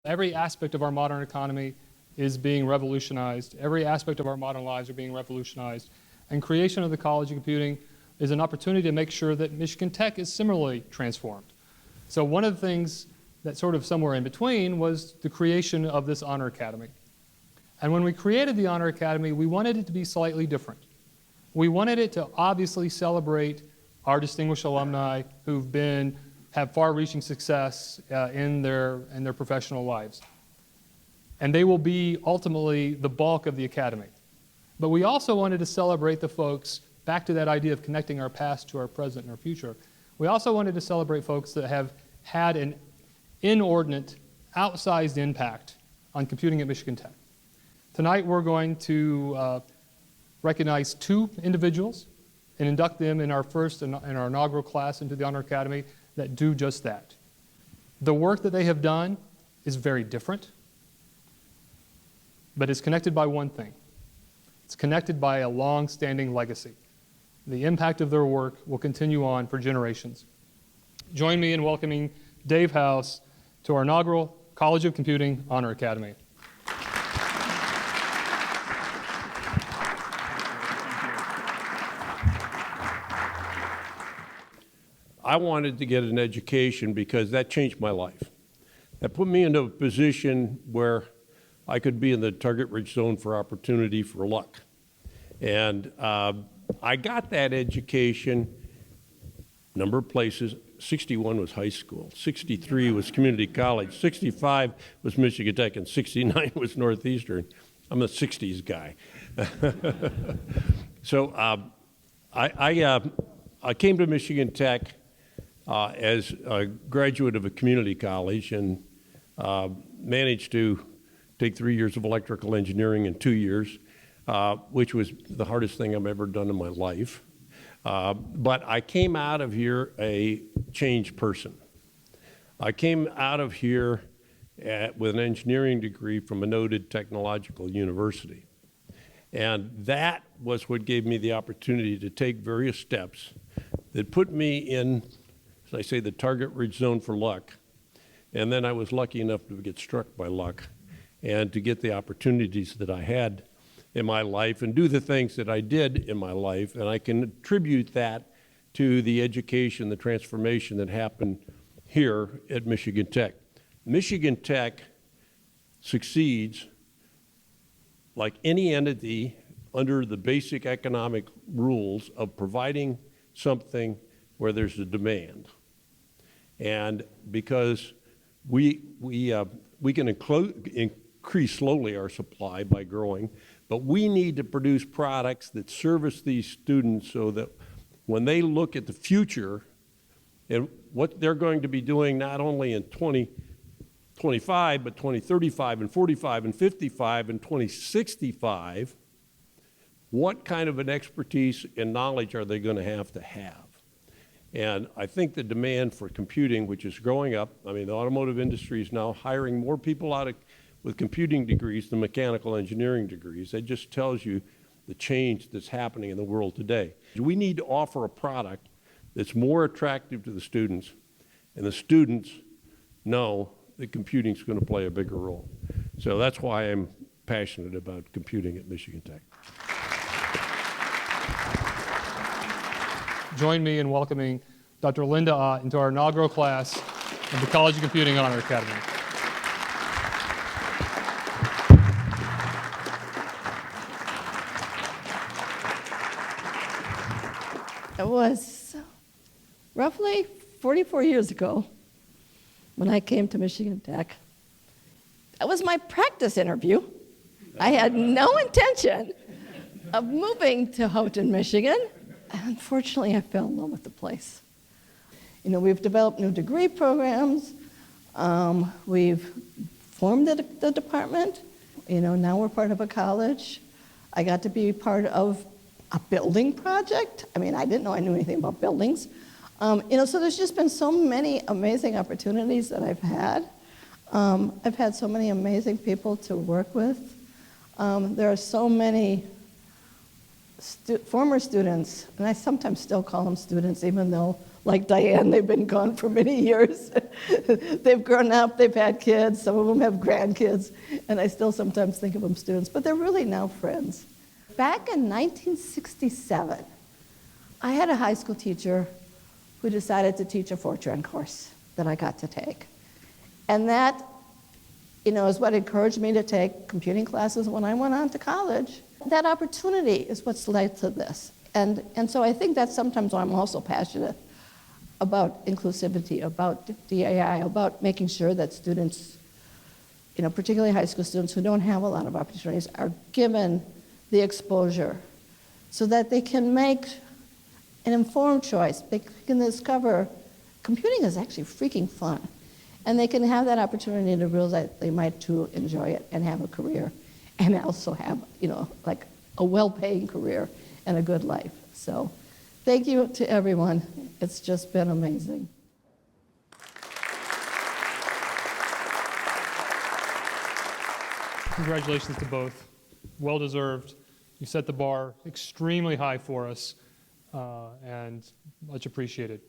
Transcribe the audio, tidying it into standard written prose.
Every aspect of our modern economy is being revolutionized. Every aspect of our modern lives are being revolutionized. And creation of the College of Computing is an opportunity to make sure that Michigan Tech is similarly transformed. So one of the things that sort of somewhere in between was the creation of this Honor Academy. And when we created the Honor Academy, we wanted it to be slightly different. We wanted it to obviously celebrate our distinguished alumni who've have far-reaching success in their professional lives. And they will be ultimately the bulk of the academy. But we also wanted to celebrate the folks, back to that idea of connecting our past to our present and our future. We also wanted to celebrate folks that have had an inordinate, outsized impact on computing at Michigan Tech. Tonight we're going to recognize 2 individuals and induct them in our inaugural class into the Honor Academy that do just that. The work that they have done is very different, but it's connected by one thing. It's connected by a long-standing legacy. The impact of their work will continue on for generations. Join me in welcoming Dave House to our inaugural College of Computing Honor Academy. I wanted to get an education because that changed my life. That put me into a position where I could be in the target-rich zone for opportunity, for luck. And I got that education a number of places. 61 was high school, 63 was community college, 65 was Michigan Tech, and 69 was Northeastern. I'm a 60s guy. So I came to Michigan Tech as a graduate of a community college and managed to take 3 years of electrical engineering in 2 years, which was the hardest thing I've ever done in my life. But I came out of here a changed person. I came out of here with an engineering degree from a noted technological university. And that was what gave me the opportunity to take various steps that put me in, as I say, the target-rich zone for luck. And then I was lucky enough to get struck by luck and to get the opportunities that I had in my life and do the things that I did in my life. And I can attribute that to the education, the transformation that happened here at Michigan Tech. Michigan Tech succeeds like any entity under the basic economic rules of providing something where there's a demand. And because we can increase slowly our supply by growing, but we need to produce products that service these students so that when they look at the future and what they're going to be doing not only in 2025, but 2035 and 45 and 55 and 2065, what kind of an expertise and knowledge are they going to have? And I think the demand for computing, which is growing up, I mean, the automotive industry is now hiring more people with computing degrees than mechanical engineering degrees. That just tells you the change that's happening in the world today. We need to offer a product that's more attractive to the students, and the students know that computing is going to play a bigger role. So that's why I'm passionate about computing at Michigan Tech. Join me in welcoming Dr. Linda Ott into our inaugural class of the College of Computing Honor Academy. It was roughly 44 years ago when I came to Michigan Tech. That was my practice interview. I had no intention of moving to Houghton, Michigan. Unfortunately, I fell in love with the place. You know, we've developed new degree programs. We've formed the department. You know, now we're part of a college. I got to be part of a building project. I mean, I didn't know I knew anything about buildings. You know, so there's just been so many amazing opportunities that I've had. I've had so many amazing people to work with. There are so many former students, and I sometimes still call them students, even though like Diane, they've been gone for many years. They've grown up, they've had kids, some of them have grandkids, and I still sometimes think of them students, but they're really now friends. Back in 1967, I had a high school teacher who decided to teach a Fortran course that I got to take. And that, is what encouraged me to take computing classes when I went on to college. That opportunity is what's led to this. And so I think that's sometimes why I'm also passionate about inclusivity, about DAI, about making sure that students, particularly high school students who don't have a lot of opportunities, are given the exposure so that they can make an informed choice. They can discover computing is actually freaking fun. And they can have that opportunity to realize that they might too enjoy it and have a career and also have, like a well-paying career and a good life. So thank you to everyone. It's just been amazing. Congratulations to both. Well deserved. You set the bar extremely high for us, and much appreciated.